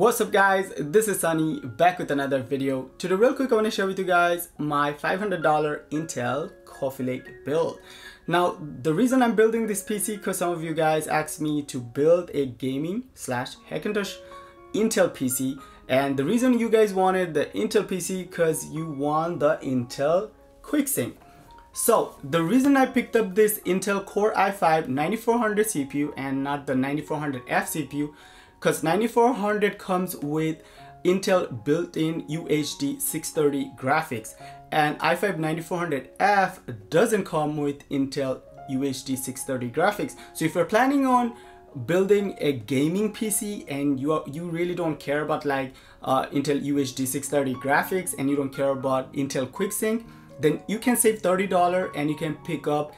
What's up guys, this is Sunny back with another video. Today real quick I want to share with you guys my $500 Intel Coffee Lake build. Now the reason I'm building this PC because some of you guys asked me to build a gaming / Hackintosh Intel PC, and the reason you guys wanted the Intel PC because you want the Intel QuickSync. So the reason I picked up this Intel Core i5 9400 CPU and not the 9400F CPU, because 9400 comes with Intel built-in UHD 630 graphics, and i5 9400F doesn't come with Intel UHD 630 graphics. So if you're planning on building a gaming PC and you really don't care about like Intel UHD 630 graphics and you don't care about Intel QuickSync, then you can save $30 and you can pick up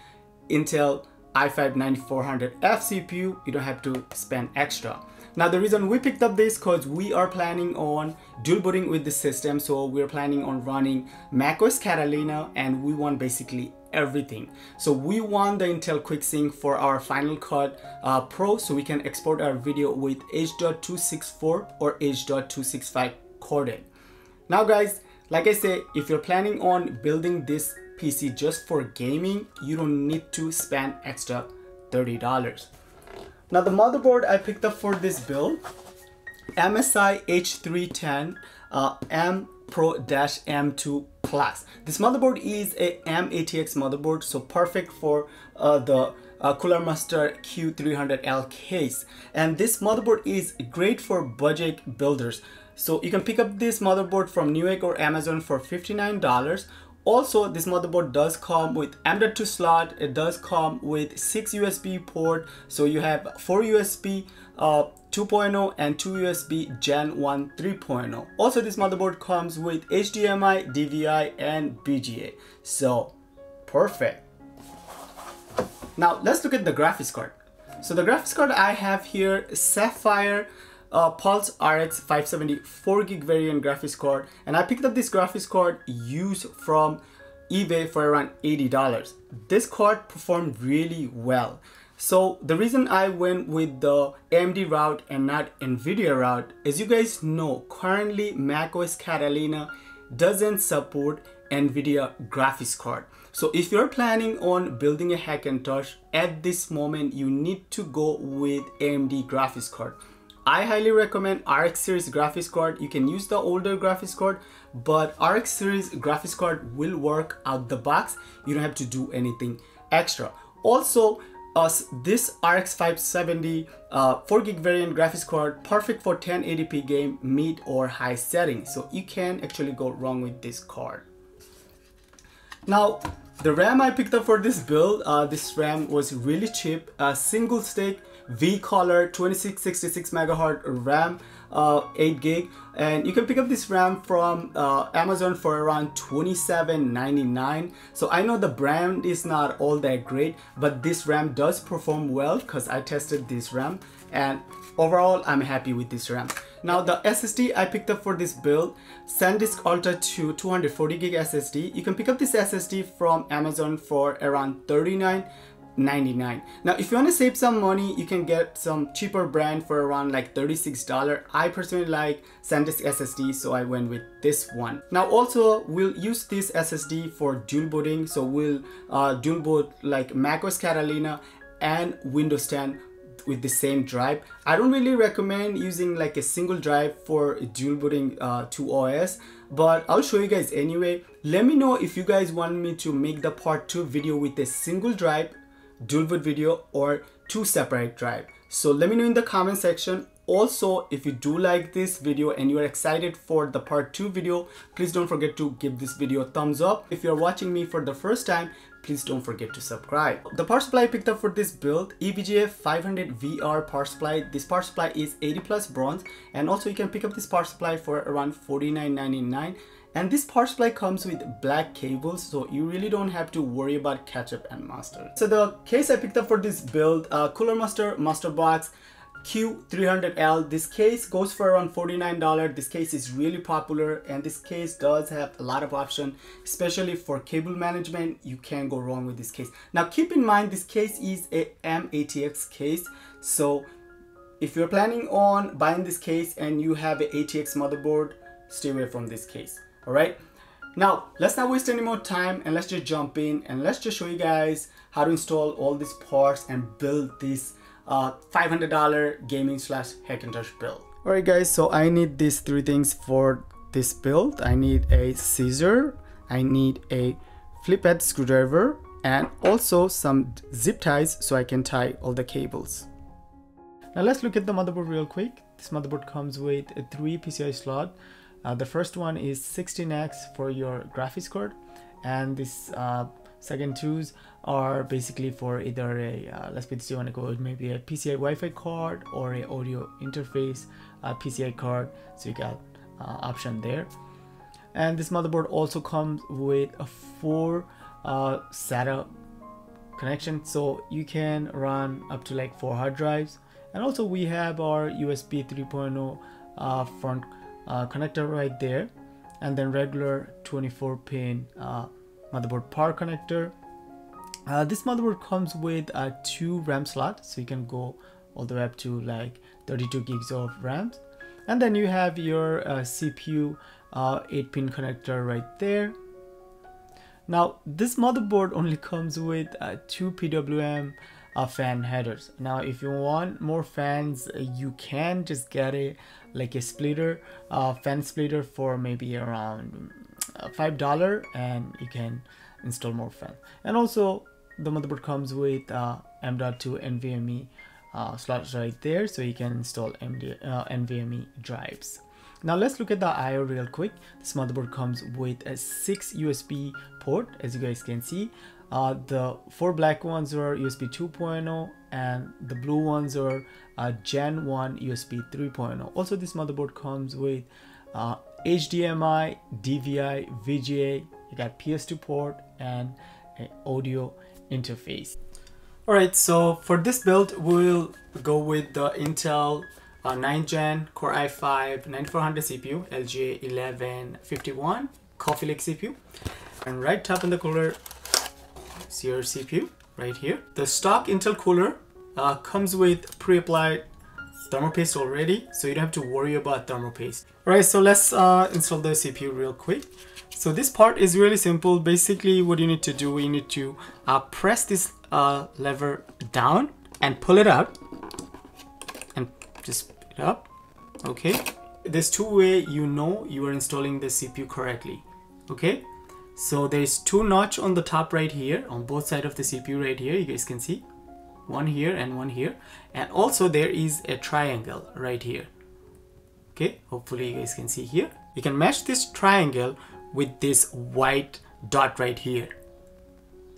Intel i5 9400F CPU. You don't have to spend extra. Now the reason we picked up this because we are planning on dual booting with the system. So we're planning on running macOS Catalina and we want basically everything. So we want the Intel QuickSync for our Final Cut Pro so we can export our video with H.264 or H.265 codec. Now guys, like I said, if you're planning on building this PC just for gaming, you don't need to spend extra $30. Now the motherboard I picked up for this build, MSI H310 M Pro-M2 Plus. This motherboard is a M-ATX motherboard, so perfect for the Cooler Master Q300L case. And this motherboard is great for budget builders. So you can pick up this motherboard from Newegg or Amazon for $59. Also, this motherboard does come with M.2 slot. It does come with 6 USB port. So you have 4 USB 2.0 and 2 USB Gen 1 3.0. Also, this motherboard comes with HDMI, DVI, and BGA. So perfect. Now let's look at the graphics card. So the graphics card I have here, Sapphire Pulse RX 570 4GB variant graphics card, and I picked up this graphics card used from eBay for around $80. This card performed really well. So the reason I went with the AMD route and not NVIDIA route, as you guys know, currently macOS Catalina doesn't support NVIDIA graphics card. So if you're planning on building a Hackintosh at this moment, you need to go with AMD graphics card. I highly recommend RX series graphics card. You can use the older graphics card, but RX series graphics card will work out the box. You don't have to do anything extra. Also, this RX 570 4GB variant graphics card, perfect for 1080p game mid or high settings. So you can actually go wrong with this card. Now, the RAM I picked up for this build, this RAM was really cheap, single stick V-Color 2666 MHz RAM, 8GB, and you can pick up this RAM from Amazon for around $27.99. So I know the brand is not all that great, but this RAM does perform well because I tested this RAM, and overall I'm happy with this RAM. Now the SSD I picked up for this build, SanDisk Ultra 2 240GB SSD. You can pick up this SSD from Amazon for around $39.99. Now if you want to save some money, you can get some cheaper brand for around like $36. I personally like SanDisk SSD, so I went with this one. Now also we'll use this SSD for dual booting, so we'll dual boot like macOS Catalina and Windows 10 with the same drive. I don't really recommend using like a single drive for dual booting to OS, but I'll show you guys anyway. Let me know if you guys want me to make the part 2 video with a single drive dual boot video or 2 separate drive. So let me know in the comment section. Also, if you do like this video and you are excited for the part 2 video, please don't forget to give this video a thumbs up. If you're watching me for the first time, please don't forget to subscribe. The power supply I picked up for this build, EVGA 500 VR power supply. This power supply is 80+ bronze, and also you can pick up this power supply for around $49.99. And this power supply comes with black cables, so you really don't have to worry about ketchup and mustard. So the case I picked up for this build, Cooler Master Master Box Q300L. This case goes for around $49. This case is really popular, and this case does have a lot of options, especially for cable management. You can't go wrong with this case. Now keep in mind, this case is a M-ATX case, so if you're planning on buying this case and you have an ATX motherboard, stay away from this case. All right. Now, let's not waste any more time and let's just jump in and let's just show you guys how to install all these parts and build this $500 gaming / Hackintosh build. All right, guys. So I need these three things for this build. I need a scissor, I need a flip head screwdriver, and also some zip ties so I can tie all the cables. Now let's look at the motherboard real quick. This motherboard comes with a 3 PCI slot. The first one is 16X for your graphics card, and this second twos are basically for either a let's say you want to go with maybe a PCI Wi-Fi card or a audio interface PCI card. So you got option there. And this motherboard also comes with a 4 SATA connection, so you can run up to like 4 hard drives. And also we have our USB 3.0 front connector right there, and then regular 24 pin motherboard power connector. This motherboard comes with 2 RAM slots, so you can go all the way up to like 32 gigs of RAM. And then you have your CPU 8-pin connector right there. Now this motherboard only comes with 2 PWM fan headers. Now if you want more fans, you can just get a splitter, fan splitter for maybe around $5, and you can install more fans. And also the motherboard comes with M.2 NVMe slots right there, so you can install NVMe drives. Now let's look at the I/O real quick. This motherboard comes with a 6 USB port, as you guys can see. The 4 black ones are USB 2.0 and the blue ones are Gen 1 USB 3.0. Also this motherboard comes with HDMI, DVI, VGA, you got PS2 port and an audio interface. Alright, so for this build we'll go with the Intel 9th Gen Core i5 9400 CPU, LGA 1151 Coffee Lake CPU, and right top in the cooler is your CPU right here. The stock Intel cooler comes with pre-applied thermal paste already, so you don't have to worry about thermal paste. Alright, so let's install the CPU real quick. So this part is really simple. Basically what you need to do, you need to press this lever down and pull it out and just pick it up. Okay, there's 2 ways you know you are installing the CPU correctly. Okay, so there's 2 notch on the top right here on both sides of the CPU right here, you guys can see, one here and one here, and also there is a triangle right here. Okay, hopefully you guys can see here. You can match this triangle with this white dot right here.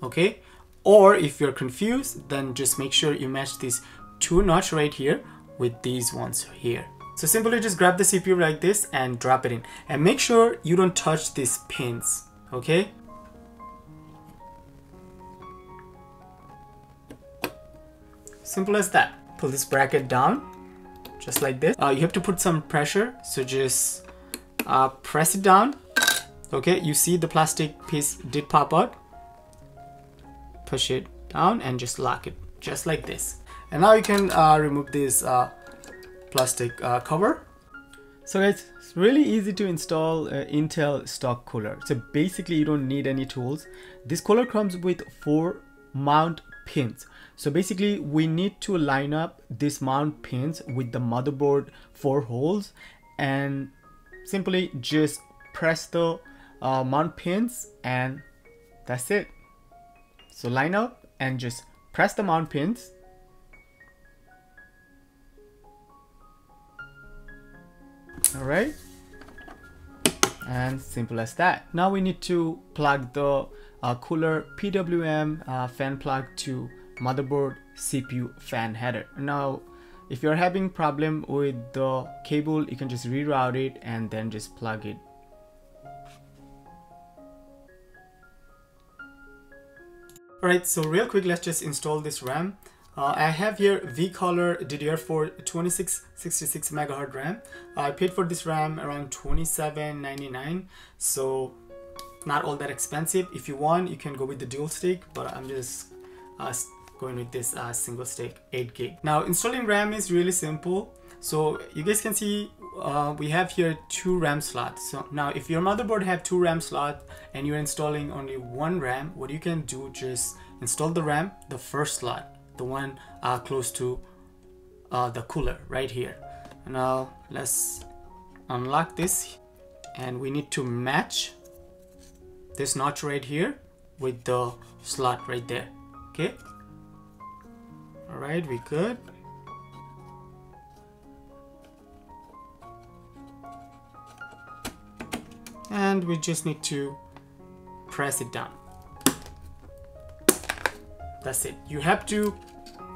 Okay, or if you're confused, then just make sure you match these 2 notch right here with these ones here. So simply just grab the CPU like this and drop it in, and make sure you don't touch these pins. Okay, simple as that. Pull this bracket down just like this. You have to put some pressure, so just press it down. Okay, you see the plastic piece did pop out. Push it down and just lock it just like this. And now you can remove this plastic cover. So guys, it's really easy to install Intel stock cooler. So basically you don't need any tools. This cooler comes with 4 mount pins. So basically we need to line up this mount pins with the motherboard 4 holes, and simply just press the mount pins and that's it. So line up and just press the mount pins. Alright, and simple as that. Now we need to plug the cooler PWM fan plug to motherboard CPU fan header. Now if you're having problem with the cable, you can just reroute it and then just plug it. Alright, so real quick, let's just install this RAM. I have here V-Color DDR4 2666 MHz RAM. I paid for this RAM around $27.99, so not all that expensive. If you want, you can go with the dual stick, but I'm just going with this single stick 8 gig. Now installing RAM is really simple. So you guys can see we have here 2 RAM slots. So now if your motherboard have 2 RAM slots and you're installing only 1 RAM, what you can do, just install the RAM, the first slot, the one close to the cooler right here. Now let's unlock this, and we need to match this notch right here with the slot right there. Okay, all right, we good. And we just need to press it down. That's it. You have to,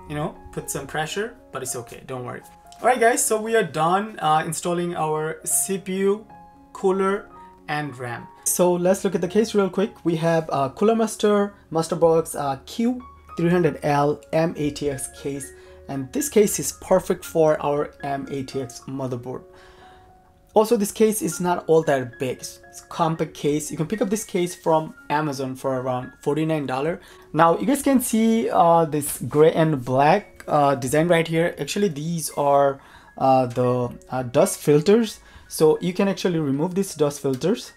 you know, put some pressure, but it's okay, don't worry. All right guys, so we are done installing our CPU, cooler and RAM. So let's look at the case real quick. We have Cooler Master Masterbox Q300L M-ATX case, and this case is perfect for our M-ATX motherboard. Also, this case is not all that big. It's a compact case. You can pick up this case from Amazon for around $49. Now you guys can see this gray and black design right here. Actually, these are the dust filters. So you can actually remove these dust filters.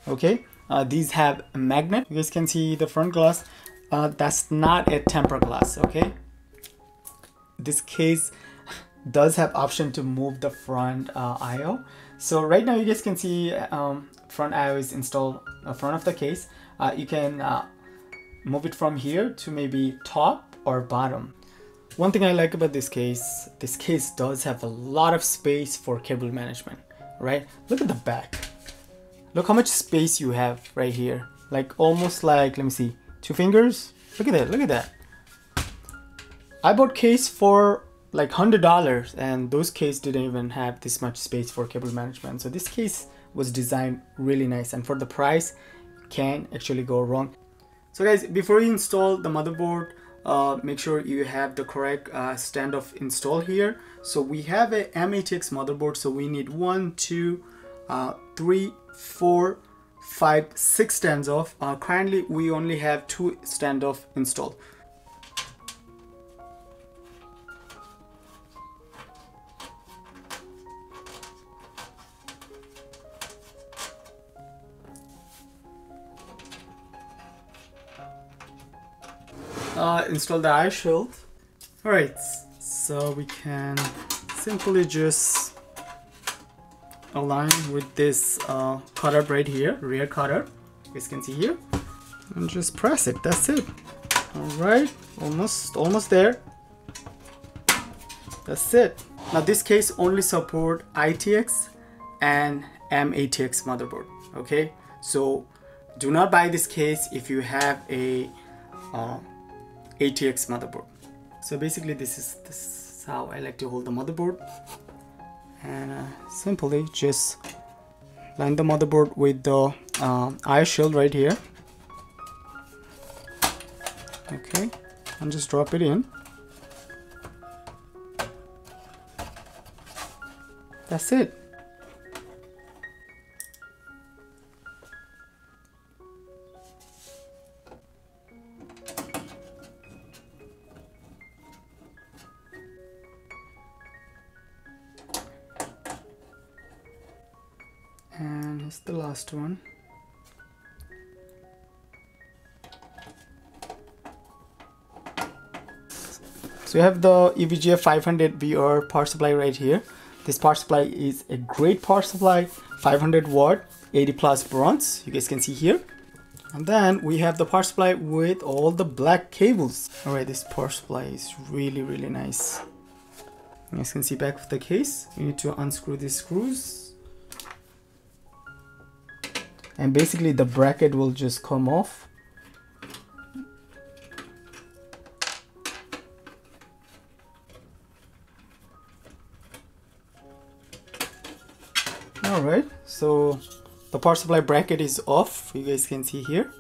Okay, these have a magnet. You guys can see the front glass. That's not a tempered glass. Okay, this case does have option to move the front I/O. So right now you guys can see front I/O is installed front of the case. You can move it from here to maybe top or bottom. One thing I like about this case does have a lot of space for cable management, right? Look at the back. Look how much space you have right here. Like almost like, let me see, 2 fingers. Look at that, look at that. I bought case for like $100 and those case didn't even have this much space for cable management. So this case was designed really nice, and for the price can actually go wrong. So guys, before you install the motherboard, make sure you have the correct standoff install here. So we have a M-ATX motherboard, so we need 1, 2, 3, 4, 5, 6 standoff. Currently we only have 2 standoff installed. Install the eye shield. Alright, so we can simply just align with this cutter right here, rear cutter, you guys can see here, and just press it. That's it. Alright, almost there. That's it. Now this case only support ITX and M-ATX motherboard. Okay, so do not buy this case if you have a ATX motherboard. So basically this is how I like to hold the motherboard, and simply just line the motherboard with the eye shield right here. Okay, and just drop it in. That's it. And here's the last one. So you have the EVGA 500 VR power supply right here. This power supply is a great power supply, 500 watt, 80 plus bronze, you guys can see here. And then we have the power supply with all the black cables. Alright, this power supply is really nice. You guys can see back of the case. You need to unscrew these screws. And basically the bracket will just come off. Alright, so the power supply bracket is off, you guys can see here.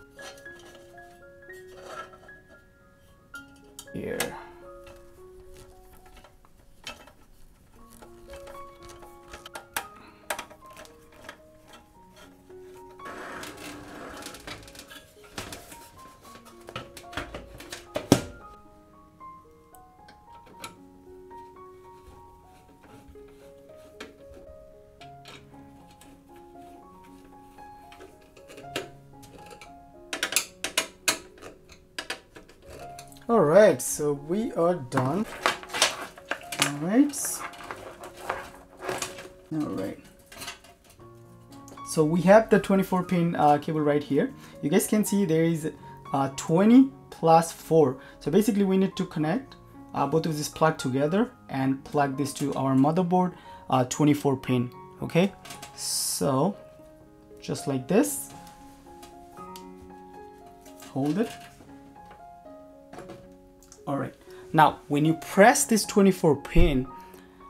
Here. All right, so we are done. All right. All right. So we have the 24 pin cable right here. You guys can see there is 20 plus 4. So basically we need to connect both of these plug together and plug this to our motherboard 24 pin. Okay, so just like this, hold it. All right, now when you press this 24 pin,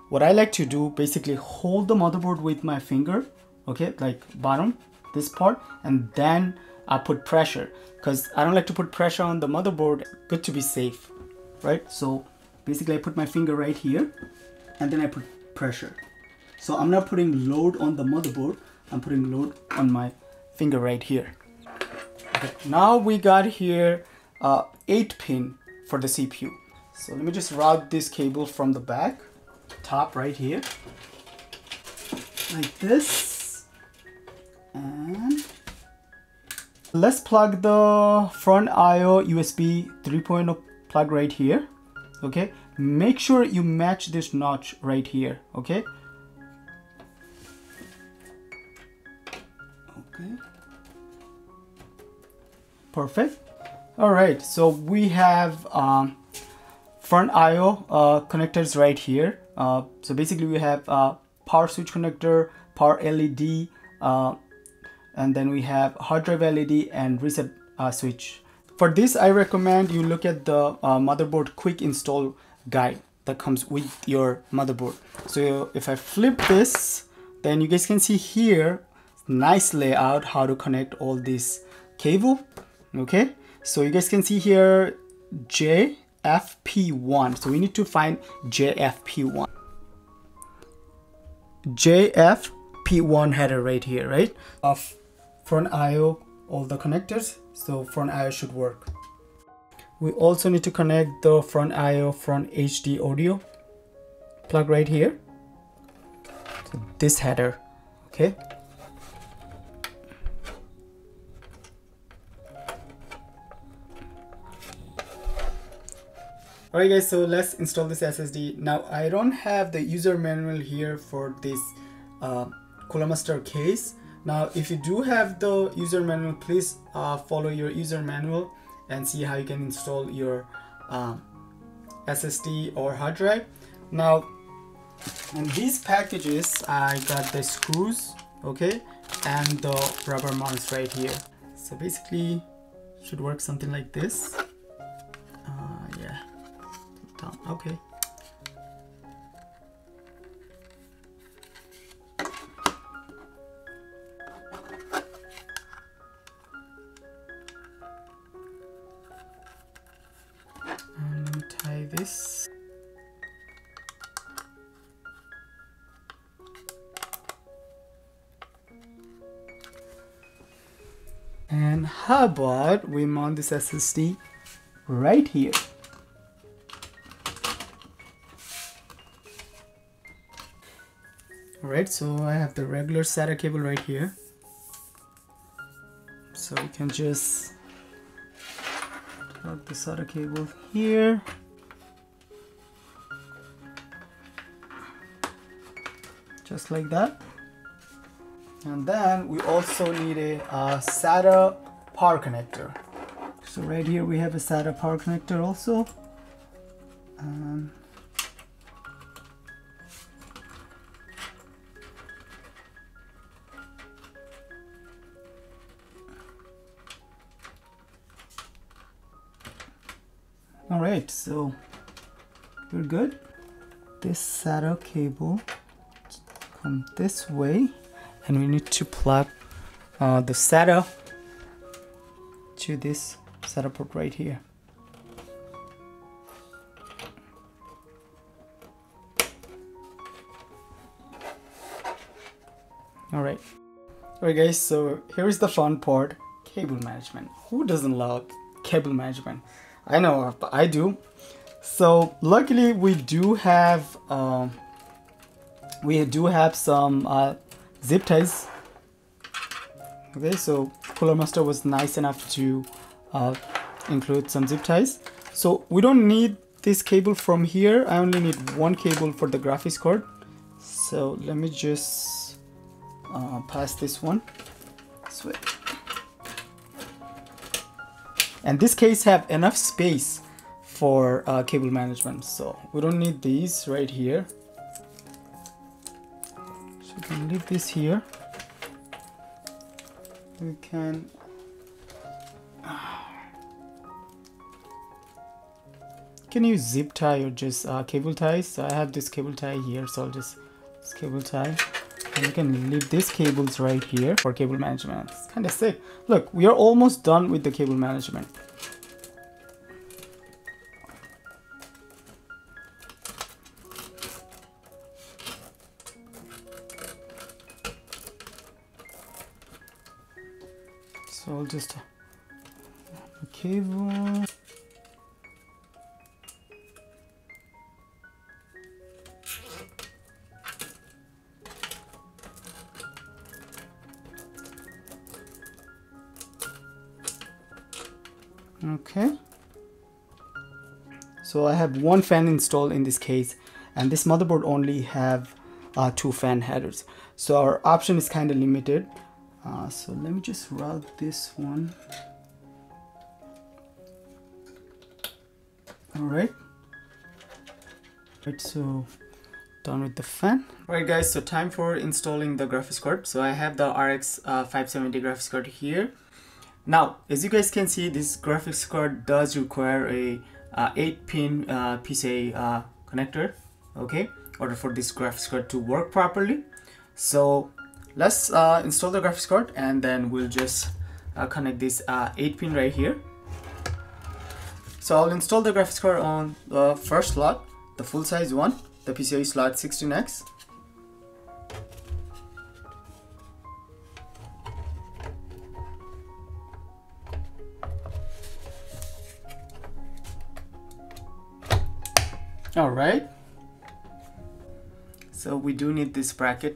what I like to do, basically hold the motherboard with my finger, okay, like bottom, this part, and then I put pressure, because I don't like to put pressure on the motherboard. Good to be safe, right? So basically I put my finger right here and then I put pressure. So I'm not putting load on the motherboard, I'm putting load on my finger right here. Okay, now we got here 8 pin for the CPU. So let me just route this cable from the back, top right here, like this. And let's plug the front IO USB 3.0 plug right here. Okay, make sure you match this notch right here. Okay. Okay. Perfect. All right, so we have front IO connectors right here. So basically we have power switch connector, power LED, and then we have hard drive LED and reset switch. For this, I recommend you look at the motherboard quick install guide that comes with your motherboard. So if I flip this, then you guys can see here, nice layout how to connect all this cable. Okay, so you guys can see here JFP1. So we need to find JFP1. JFP1 header right here, right? Of front IO, all the connectors, so front IO should work. We also need to connect the front IO front HD audio plug right here. So this header, okay. Alright guys, so let's install this SSD. Now I don't have the user manual here for this Cooler Master case. Now if you do have the user manual, please follow your user manual and see how you can install your SSD or hard drive. Now in these packages I got the screws, okay, and the rubber mounts right here. So basically should work something like this. Yeah. Okay. And tie this. And how about we mount this SSD right here? Alright, so I have the regular SATA cable right here. So we can just plug the SATA cable here. Just like that. And then we also need a SATA power connector. So right here we have a SATA power connector also. Alright, so we're good. This SATA cable come this way, and we need to plug the SATA to this SATA port right here. Alright guys, so here is the fun part, cable management. Who doesn't love cable management? I know, I do. So luckily we do have some zip ties. Okay, so Cooler Master was nice enough to include some zip ties. So we don't need this cable from here. I only need one cable for the graphics card. So let me just pass this one this way. And this case have enough space for cable management, so we don't need these right here. So we can leave this here. We can use zip tie or just cable ties. So I have this cable tie here, so I'll just cable tie, and you can leave these cables right here for cable management. It's kind of sick. Look, we are almost done with the cable management. So I'll just cable. Okay, so I have one fan installed in this case, and this motherboard only have 2 fan headers, so our option is kind of limited. So let me just route this one. All right, so done with the fan. Alright guys, so time for installing the graphics card. So I have the RX 570 graphics card here. Now, as you guys can see, this graphics card does require a 8-pin PCI connector, okay, in order for this graphics card to work properly. So let's install the graphics card, and then we'll just connect this 8-pin right here. So I'll install the graphics card on the first slot, the full size one, the PCIe slot 16X. All right, so we do need this bracket.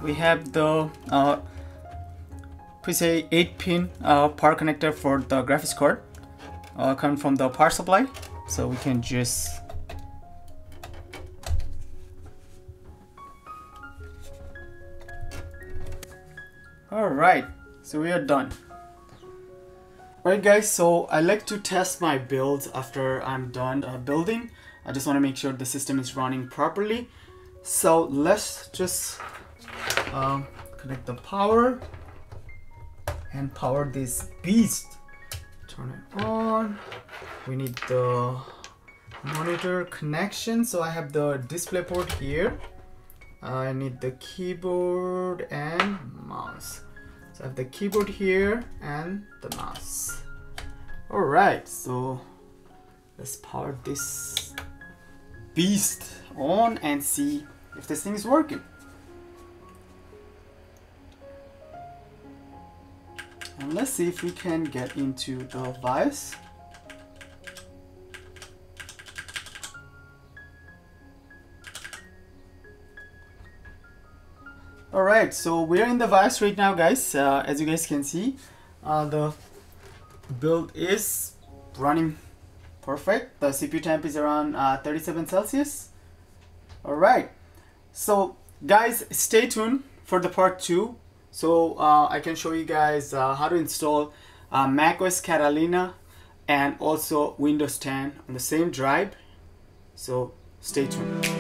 We have the PCIe 8-pin power connector for the graphics card coming from the power supply, so we can just alright, so we are done. Alright guys, so I like to test my builds after I'm done building. I just want to make sure the system is running properly. So let's just connect the power and power this beast. Turn it on. We need the monitor connection, so I have the display port here. I need the keyboard and mouse. So I have the keyboard here and the mouse. Alright, so let's power this beast on and see if this thing is working. And let's see if we can get into the BIOS. Alright, so we're in the BIOS right now guys. As you guys can see, the build is running perfect. The CPU temp is around 37 Celsius. Alright, so guys, stay tuned for the part 2. So I can show you guys how to install macOS Catalina and also Windows 10 on the same drive. So stay tuned.